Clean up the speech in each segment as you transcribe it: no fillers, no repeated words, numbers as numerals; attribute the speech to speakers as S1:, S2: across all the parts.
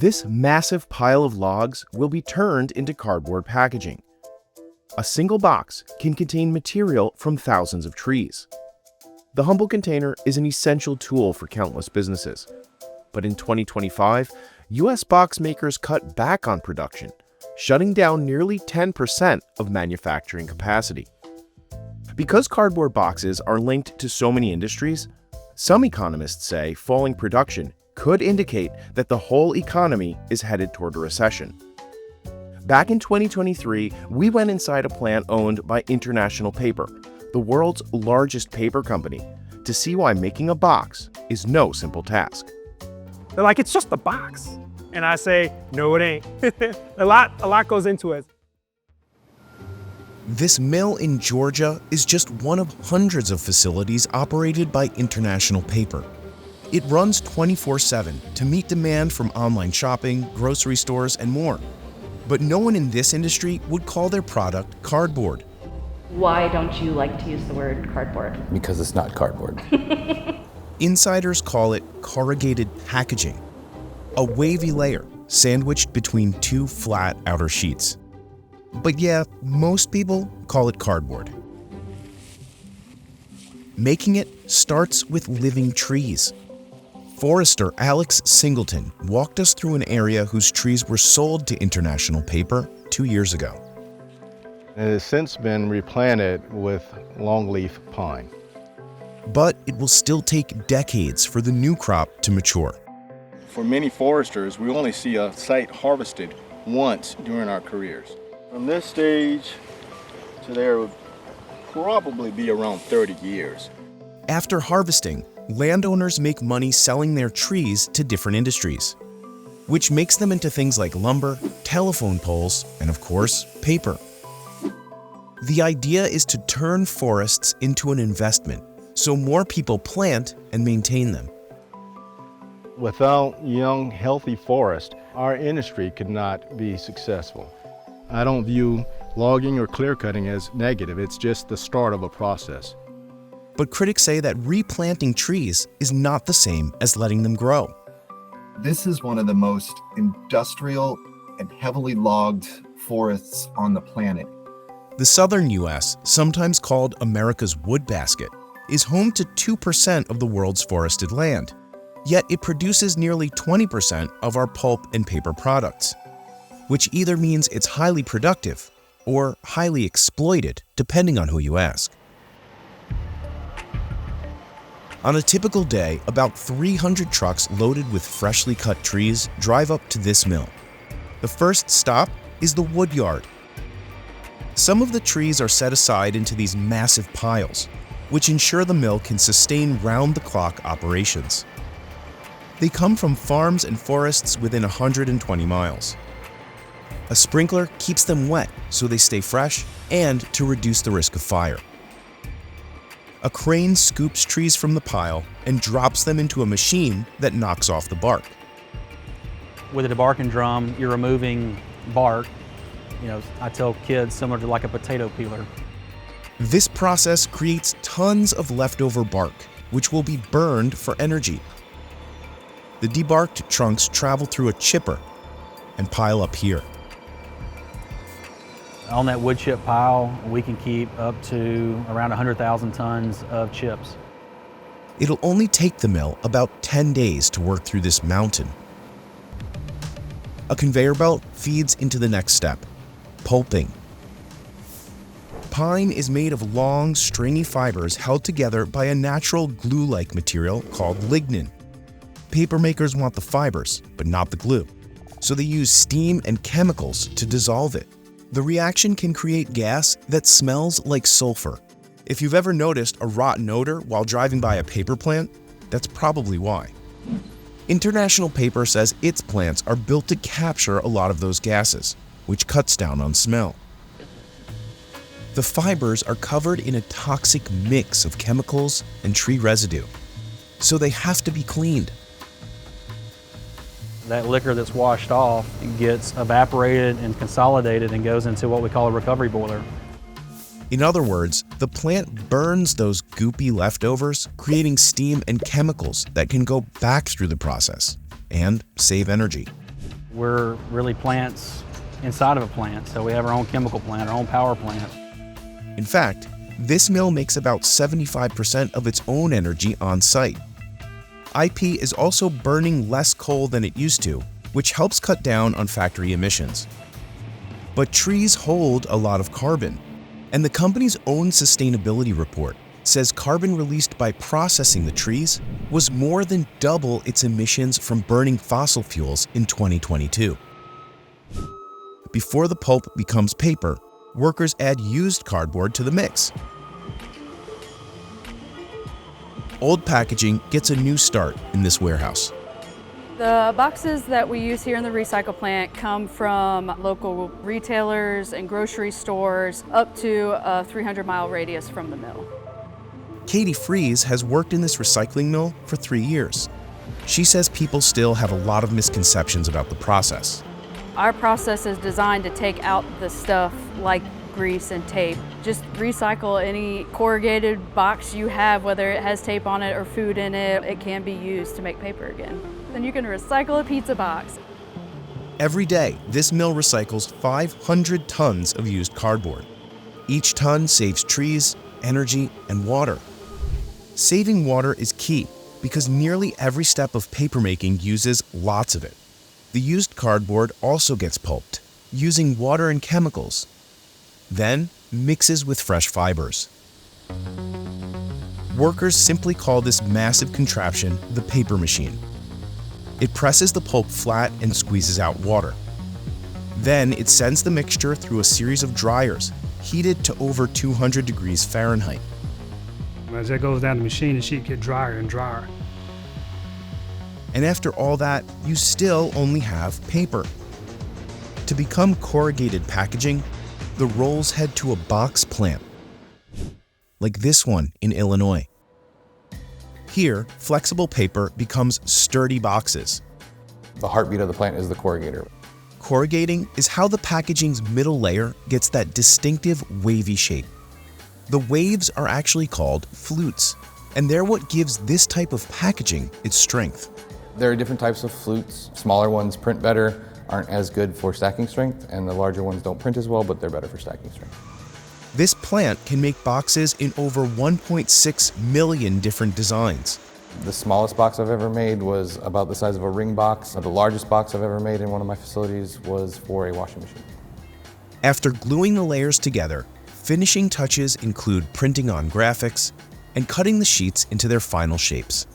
S1: This massive pile of logs will be turned into cardboard packaging. A single box can contain material from thousands of trees. The humble container is an essential tool for countless businesses. But in 2025, U.S. box makers cut back on production, shutting down nearly 10% of manufacturing capacity. Because cardboard boxes are linked to so many industries, some economists say falling production could indicate that the whole economy is headed toward a recession. Back in 2023, we went inside a plant owned by International Paper, the world's largest paper company, to see why making a box is no simple task.
S2: They're like, it's just a box. And I say, no, it ain't. A lot goes into it.
S1: This mill in Georgia is just one of hundreds of facilities operated by International Paper. It runs 24/7 to meet demand from online shopping, grocery stores, and more. But no one in this industry would call their product cardboard.
S3: Why don't you like to use the word cardboard?
S4: Because it's not cardboard.
S1: Insiders call it corrugated packaging, a wavy layer sandwiched between two flat outer sheets. But yeah, most people call it cardboard. Making it starts with living trees. Forester Alex Singleton walked us through an area whose trees were sold to International Paper 2 years ago.
S5: It has since been replanted with longleaf pine.
S1: But it will still take decades for the new crop to mature.
S5: For many foresters, we only see a site harvested once during our careers. From this stage to there would probably be around 30 years.
S1: After harvesting, landowners make money selling their trees to different industries, which makes them into things like lumber, telephone poles, and of course, paper. The idea is to turn forests into an investment, so more people plant and maintain them.
S5: Without young, healthy forests, our industry could not be successful. I don't view logging or clear cutting as negative, it's just the start of a process.
S1: But critics say that replanting trees is not the same as letting them grow.
S6: This is one of the most industrial and heavily logged forests on the planet.
S1: The southern U.S., sometimes called America's wood basket, is home to 2% of the world's forested land. Yet it produces nearly 20% of our pulp and paper products, which either means it's highly productive or highly exploited, depending on who you ask. On a typical day, about 300 trucks loaded with freshly cut trees drive up to this mill. The first stop is the wood yard. Some of the trees are set aside into these massive piles, which ensure the mill can sustain round-the-clock operations. They come from farms and forests within 120 miles. A sprinkler keeps them wet so they stay fresh and to reduce the risk of fire. A crane scoops trees from the pile and drops them into a machine that knocks off the bark.
S7: With a debarking drum, you're removing bark. I tell kids, similar to like a potato peeler.
S1: This process creates tons of leftover bark, which will be burned for energy. The debarked trunks travel through a chipper and pile up here.
S7: On that wood chip pile, we can keep up to around 100,000 tons of chips.
S1: It'll only take the mill about 10 days to work through this mountain. A conveyor belt feeds into the next step, pulping. Pine is made of long, stringy fibers held together by a natural glue-like material called lignin. Paper makers want the fibers, but not the glue, so they use steam and chemicals to dissolve it. The reaction can create gas that smells like sulfur. If you've ever noticed a rotten odor while driving by a paper plant, that's probably why. International Paper says its plants are built to capture a lot of those gases, which cuts down on smell. The fibers are covered in a toxic mix of chemicals and tree residue, so they have to be cleaned.
S7: That liquor that's washed off gets evaporated and consolidated and goes into what we call a recovery boiler.
S1: In other words, the plant burns those goopy leftovers, creating steam and chemicals that can go back through the process and save energy.
S7: We're really plants inside of a plant, so we have our own chemical plant, our own power plant.
S1: In fact, this mill makes about 75% of its own energy on site. IP is also burning less coal than it used to, which helps cut down on factory emissions. But trees hold a lot of carbon, and the company's own sustainability report says carbon released by processing the trees was more than double its emissions from burning fossil fuels in 2022. Before the pulp becomes paper, workers add used cardboard to the mix. Old packaging gets a new start in this warehouse.
S4: The boxes that we use here in the recycle plant come from local retailers and grocery stores up to a 300-mile radius from the mill.
S1: Katie Fries has worked in this recycling mill for 3 years. She says people still have a lot of misconceptions about the process.
S4: Our process is designed to take out the stuff like grease and tape. Just recycle any corrugated box you have, whether it has tape on it or food in it. It can be used to make paper again. Then you can recycle a pizza box.
S1: Every day, this mill recycles 500 tons of used cardboard. Each ton saves trees, energy, and water. Saving water is key because nearly every step of papermaking uses lots of it. The used cardboard also gets pulped, using water and chemicals, then mixes with fresh fibers. Workers simply call this massive contraption the paper machine. It presses the pulp flat and squeezes out water. Then it sends the mixture through a series of dryers, heated to over 200 degrees Fahrenheit.
S2: As it goes down the machine, the sheet gets drier and drier.
S1: And after all that, you still only have paper. To become corrugated packaging, the rolls head to a box plant, like this one in Illinois. Here, flexible paper becomes sturdy boxes.
S8: The heartbeat of the plant is the corrugator.
S1: Corrugating is how the packaging's middle layer gets that distinctive wavy shape. The waves are actually called flutes, and they're what gives this type of packaging its strength.
S8: There are different types of flutes. Smaller ones print better, aren't as good for stacking strength, and the larger ones don't print as well, but they're better for stacking strength.
S1: This plant can make boxes in over 1.6 million different designs.
S8: The smallest box I've ever made was about the size of a ring box. The largest box I've ever made in one of my facilities was for a washing machine.
S1: After gluing the layers together, finishing touches include printing on graphics and cutting the sheets into their final shapes.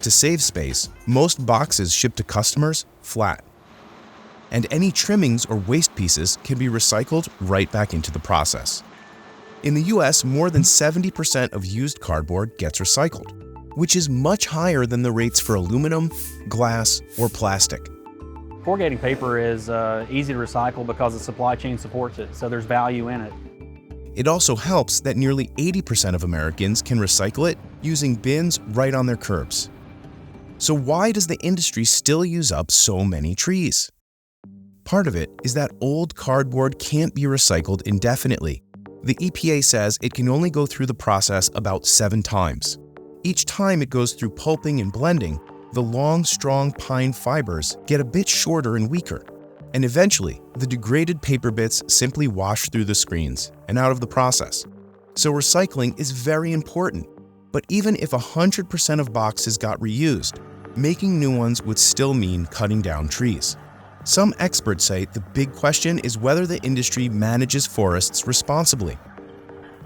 S1: To save space, most boxes shipped to customers flat, and any trimmings or waste pieces can be recycled right back into the process. In the US, more than 70% of used cardboard gets recycled, which is much higher than the rates for aluminum, glass, or plastic.
S7: Corrugating paper is easy to recycle because the supply chain supports it, so there's value in it.
S1: It also helps that nearly 80% of Americans can recycle it using bins right on their curbs. So why does the industry still use up so many trees? Part of it is that old cardboard can't be recycled indefinitely. The EPA says it can only go through the process about 7 times. Each time it goes through pulping and blending, the long, strong pine fibers get a bit shorter and weaker. And eventually, the degraded paper bits simply wash through the screens and out of the process. So recycling is very important. But even if 100% of boxes got reused, making new ones would still mean cutting down trees. Some experts say the big question is whether the industry manages forests responsibly.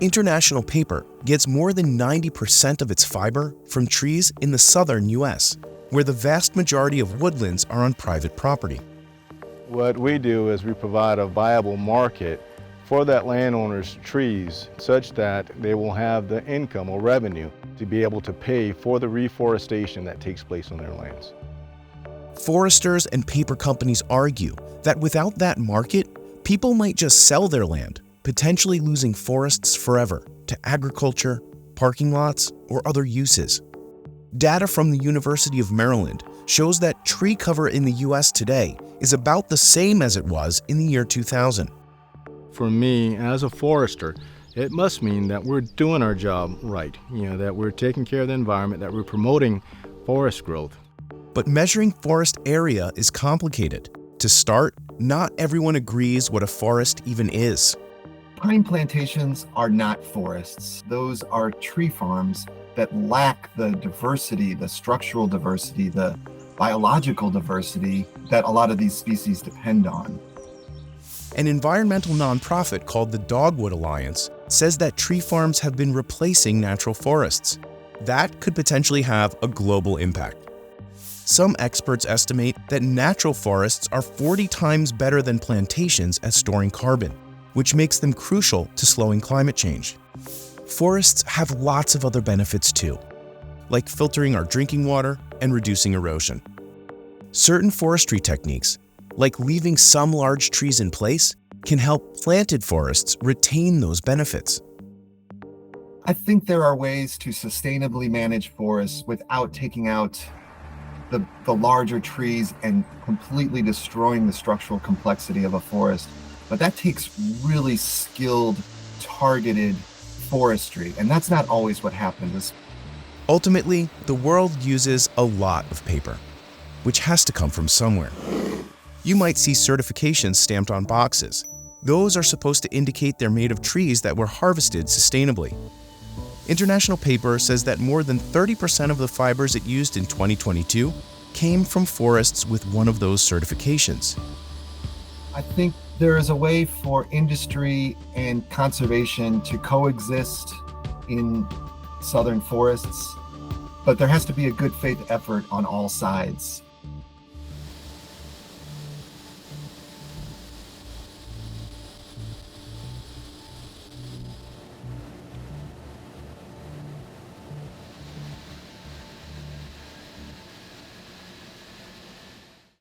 S1: International Paper gets more than 90% of its fiber from trees in the southern US, where the vast majority of woodlands are on private property.
S5: What we do is we provide a viable market for that landowner's trees such that they will have the income or revenue to be able to pay for the reforestation that takes place on their lands.
S1: Foresters and paper companies argue that without that market, people might just sell their land, potentially losing forests forever to agriculture, parking lots, or other uses. Data from the University of Maryland shows that tree cover in the US today is about the same as it was in the year 2000.
S5: For me, as a forester, it must mean that we're doing our job right, that we're taking care of the environment, that we're promoting forest growth.
S1: But measuring forest area is complicated. To start, not everyone agrees what a forest even is.
S6: Pine plantations are not forests. Those are tree farms that lack the diversity, the structural diversity, the biological diversity that a lot of these species depend on.
S1: An environmental nonprofit called the Dogwood Alliance says that tree farms have been replacing natural forests. That could potentially have a global impact. Some experts estimate that natural forests are 40 times better than plantations at storing carbon, which makes them crucial to slowing climate change. Forests have lots of other benefits too, like filtering our drinking water and reducing erosion. Certain forestry techniques, like leaving some large trees in place, can help planted forests retain those benefits.
S6: I think there are ways to sustainably manage forests without taking out the larger trees and completely destroying the structural complexity of a forest. But that takes really skilled, targeted forestry, and that's not always what happens.
S1: Ultimately, the world uses a lot of paper, which has to come from somewhere. You might see certifications stamped on boxes. Those are supposed to indicate they're made of trees that were harvested sustainably. International Paper says that more than 30% of the fibers it used in 2022 came from forests with one of those certifications.
S6: I think there is a way for industry and conservation to coexist in southern forests, but there has to be a good faith effort on all sides.